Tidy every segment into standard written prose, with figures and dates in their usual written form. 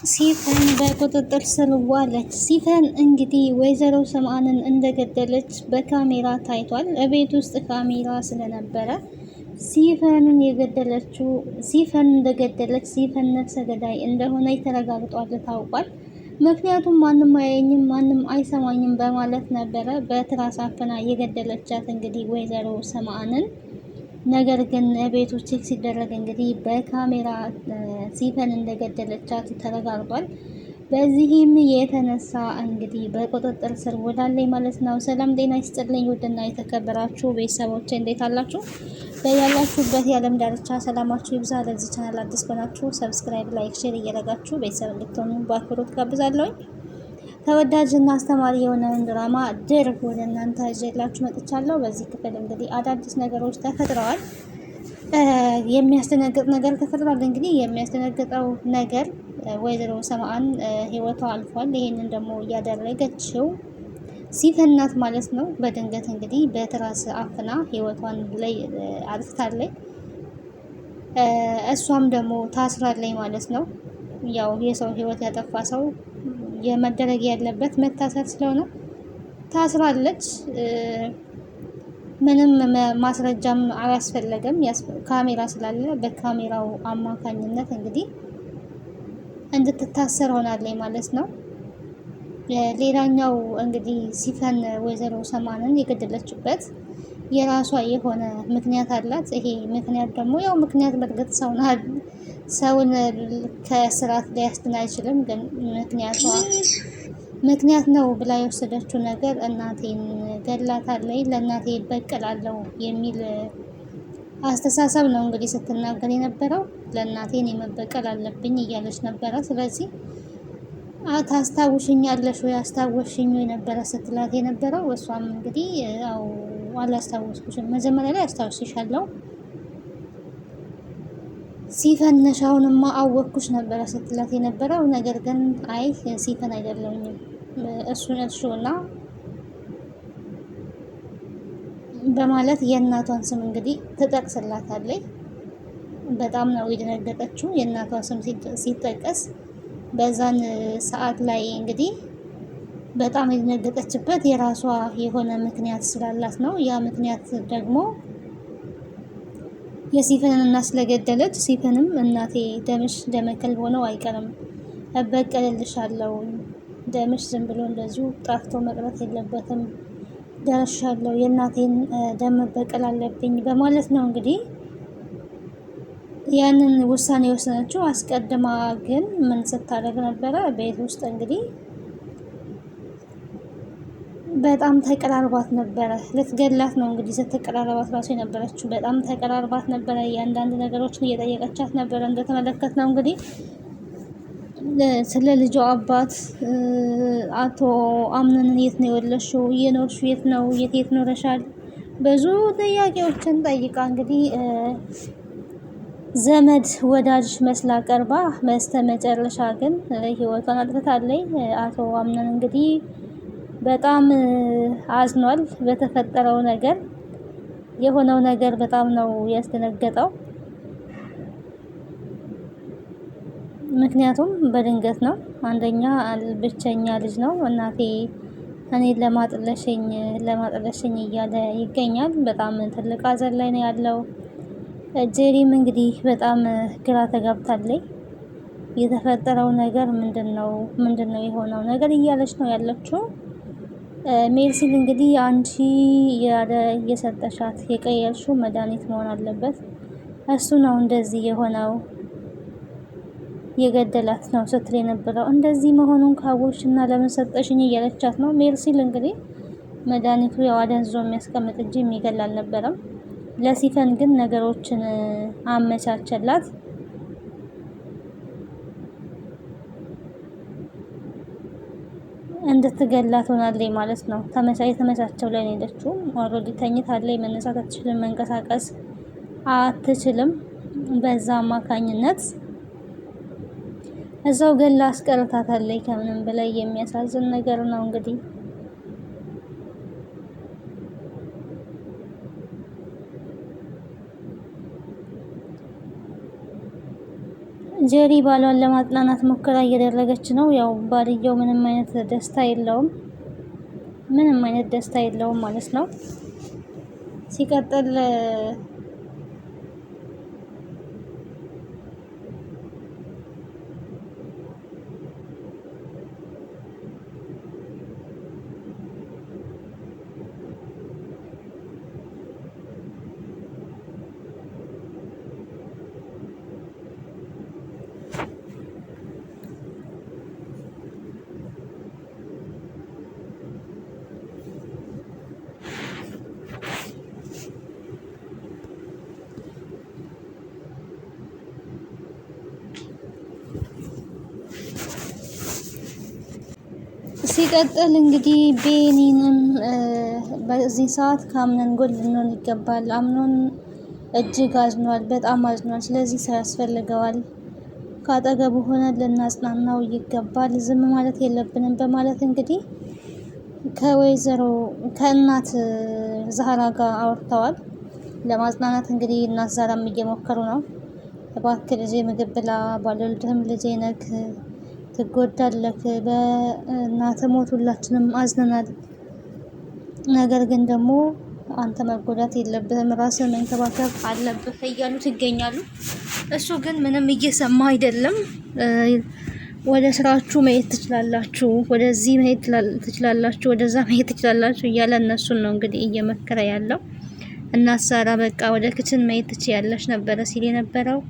ሲፈን በቁጥጥር ስር ዋለች። ሲፈን እንግዲህ ወይዘሮ ሰምአንን እንደገደለች በካሜራ ታይቷል። እቤት ውስጥ ካሜራ ስለነበረ ሲፈንን የገደለችው ሲፈን እንደገደለች ሲፈን ነፍሰ ገዳይ እንደሆነ ተረጋግጧል፣ ታውቋል። ምክንያቱም ማንም አያየኝም ማንም አይሰማኝም በማለት ነበረ በትራስ አፍና የገደለቻት እንግዲህ ወይዘሮ ሰምአንን። ነገር ግን ቤቱ ቼክ ሲደረግ እንግዲህ በካሜራ ሲፈን እንደገደለቻት ተረጋግጧል። በዚህም የተነሳ እንግዲህ በቁጥጥር ስር ውላለች ማለት ነው። ሰላም ጤና ይስጥልኝ ውድና የተከበራችሁ ቤተሰቦች እንዴት አላችሁ? በያላችሁበት የዓለም ዳርቻ ሰላማችሁ ይብዛ። ለዚህ ቻናል አዲስ ከሆናችሁ ሰብስክራይብ፣ ላይክ፣ ሼር እያደረጋችሁ ቤተሰብ እንድትሆኑ በአክብሮት ጋብዛለሁ። ተወዳጅና አስተማሪ የሆነውን ድራማ ድር ወደ እናንተ ይዤላችሁ መጥቻለሁ። በዚህ ክፍል እንግዲህ አዳዲስ ነገሮች ተፈጥረዋል። የሚያስደነግጥ ነገር ተፈጥሯል። እንግዲህ የሚያስደነግጠው ነገር ወይዘሮ ሰምአን ህይወቷ አልፏል። ይሄንን ደግሞ እያደረገችው ሲፈን ናት ማለት ነው። በድንገት እንግዲህ በትራስ አፍና ህይወቷን ላይ አጥፍታለች። እሷም ደግሞ ታስራለች ማለት ነው። ያው የሰው ህይወት ያጠፋ ሰው የመደረግ ያለበት መታሰር ስለሆነ ታስራለች። ምንም ማስረጃም አያስፈልግም። ካሜራ ስላለ በካሜራው አማካኝነት እንግዲህ እንድትታሰር ሆናለች ማለት ነው። ሌላኛው እንግዲህ ሲፈን ወይዘሮ ሰምአንን የገደለችበት የራሷ የሆነ ምክንያት አላት። ይሄ ምክንያት ደግሞ ያው ምክንያት በእርግጥ ሰውን ከስርዓት ሊያስጥል አይችልም። ግን ምክንያት ነው ብላ የወሰደችው ነገር እናቴን ገላታለች፣ ለእናቴ በቀላለሁ የሚል አስተሳሰብ ነው እንግዲህ ስትናገር የነበረው። ለእናቴን የመበቀል አለብኝ እያለች ነበረ። ስለዚህ ታስታውሽኛለሽ ወይ አስታወሽኝ ወይ ነበረ ስትላት የነበረው። እሷም እንግዲህ ያው አላስታወስኩሽም፣ መጀመሪያ ላይ አስታውስሻለሁ ሲፈን ነሽ አሁንማ አወቅኩሽ ነበረ ስትላት የነበረው። ነገር ግን አይ ሲፈን አይደለሁኝም እሱን እርሺውና በማለት የእናቷን ስም እንግዲህ ትጠቅስላታለች። በጣም ነው የደነገጠችው የእናቷ ስም ሲጠቀስ። በዛን ሰዓት ላይ እንግዲህ በጣም የደነገጠችበት የራሷ የሆነ ምክንያት ስላላት ነው። ያ ምክንያት ደግሞ የሲፈንን እናት ስለገደለች፣ ሲፈንም እናቴ ደምሽ ደመከልብ ሆነው አይቀርም እበቀልልሻለሁ፣ ደምሽ ዝም ብሎ እንደዚሁ ጣፍቶ መቅረት የለበትም፣ ደርሻለሁ፣ የእናቴን ደም መበቀል አለብኝ በማለት ነው እንግዲህ ያንን ውሳኔ የወሰነችው። አስቀድማ ግን ምን ስታደርግ ነበረ? ቤት ውስጥ እንግዲህ በጣም ተቀራርባት ነበረ። ልትገላት ነው እንግዲህ ስትቀራረባት ራሱ የነበረችው። በጣም ተቀራርባት ነበረ። የአንዳንድ ነገሮችን እየጠየቀቻት ነበረ። እንደተመለከት ነው እንግዲህ ስለ ልጇ አባት አቶ አምነንን የት ነው የወለድሽው? እየኖርሽው የት ነው? የት ኖረሻል? ብዙ ጥያቄዎችን ጠይቃ እንግዲህ ዘመድ ወዳጅ መስላ ቀርባ መስተ መጨረሻ ግን ህይወቷን አጥፍታለች። አቶ አምነን እንግዲህ በጣም አዝኗል በተፈጠረው ነገር። የሆነው ነገር በጣም ነው ያስደነገጠው። ምክንያቱም በድንገት ነው። አንደኛ ብቸኛ ልጅ ነው። እናቴ እኔን ለማጥለሸኝ እያለ ይገኛል። በጣም ትልቅ ሐዘን ላይ ነው ያለው። ጄሪም እንግዲህ በጣም ግራ ተጋብታለች። የተፈጠረው ነገር ምንድነው የሆነው ነገር እያለች ነው ያለችው። ሜርሲል እንግዲህ አንቺ የሰጠሻት የቀየርሽው መድኃኒት መሆን አለበት፣ እሱ ነው እንደዚህ የሆነው የገደላት ነው ስትል የነበረው። እንደዚህ መሆኑን ካወቅሽ እና ለምን ሰጠሽኝ እያለቻት ነው። ሜርሲል እንግዲህ መድኃኒቱ ያው አደንዝዞ የሚያስቀምጥ እንጂ የሚገል አልነበረም። ለሲፈን ግን ነገሮችን አመቻቸላት። እንድትገላት ሆናለች ማለት ነው። የተመቻቸው ላይ ነው ሄደችው። ኦልሬዲ ተኝታለች። መነሳት አትችልም፣ መንቀሳቀስ አትችልም። በዛ አማካኝነት እዛው ገላ አስቀርታታለች። ከምንም በላይ የሚያሳዝን ነገር ነው እንግዲህ ጀሪ ባሏን ለማጽናናት ሙከራ እያደረገች ነው። ያው ባልየው ምንም አይነት ደስታ የለውም፣ ምንም አይነት ደስታ የለውም ማለት ነው። ሲቀጥል እንግዲህ ቤኒንም በዚህ ሰዓት ከአምነን ጎን ልንሆን ይገባል። አምኖን እጅግ አዝኗል፣ በጣም አዝኗል። ስለዚህ ሰው ያስፈልገዋል። ከአጠገቡ ሆነን ልናጽናናው ይገባል። ዝም ማለት የለብንም በማለት እንግዲህ ከእናት ዛህራ ጋር አውርተዋል። ለማጽናናት እንግዲህ እናት ዛህራም እየሞከሩ ነው። እባክህ ልጄ ምግብ ብላ፣ ባልወልድህም ልጄ ነክ ትጎዳለክ፣ በእናትህ ሞት ሁላችንም አዝነናል። ነገር ግን ደግሞ አንተ መጎዳት የለብህም፣ ራስን መንከባከብ አለብህ እያሉት ይገኛሉ። እሱ ግን ምንም እየሰማ አይደለም። ወደ ስራችሁ መሄድ ትችላላችሁ፣ ወደዚህ መሄድ ትችላላችሁ፣ ወደዛ መሄድ ትችላላችሁ እያለ እነሱን ነው እንግዲህ እየመከረ ያለው። እናት ዛህራ በቃ ወደ ክችን መሄድ ትችያለሽ ነበረ ሲል የነበረው።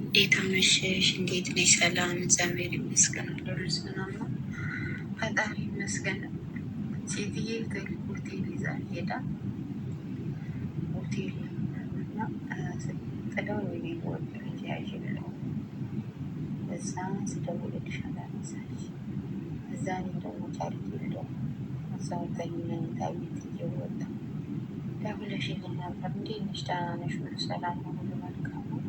እንዴት አመሸሽ? እንዴት ነሽ? ሰላም እግዚአብሔር ይመስገን። ሎርስ ምናምን ፈጣሪ ይመስገን። ሴትዬ ሆቴል ይዛ ሄዳ ሆቴል እና ጥለው ወይ ወጥ ያዥ ብለው እዛ ስደውልልሽ አላነሳሽ። እዛ እኔ ደግሞ ቻርጅ የለውም። እዛው መኝታ ቤት እየወጣ ደውለሽልኝ ነበር። እንዴት ነሽ? ደህና ነሽ? ሁሉ ሰላም ነው? ሁሉ መልካም ነው?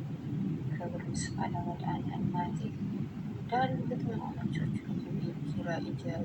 ክብር ምስጋና ለመድኃኒዓለም እናቴ ዳሉበት ምን ሆናችሁ? ኑራ ኢጃብ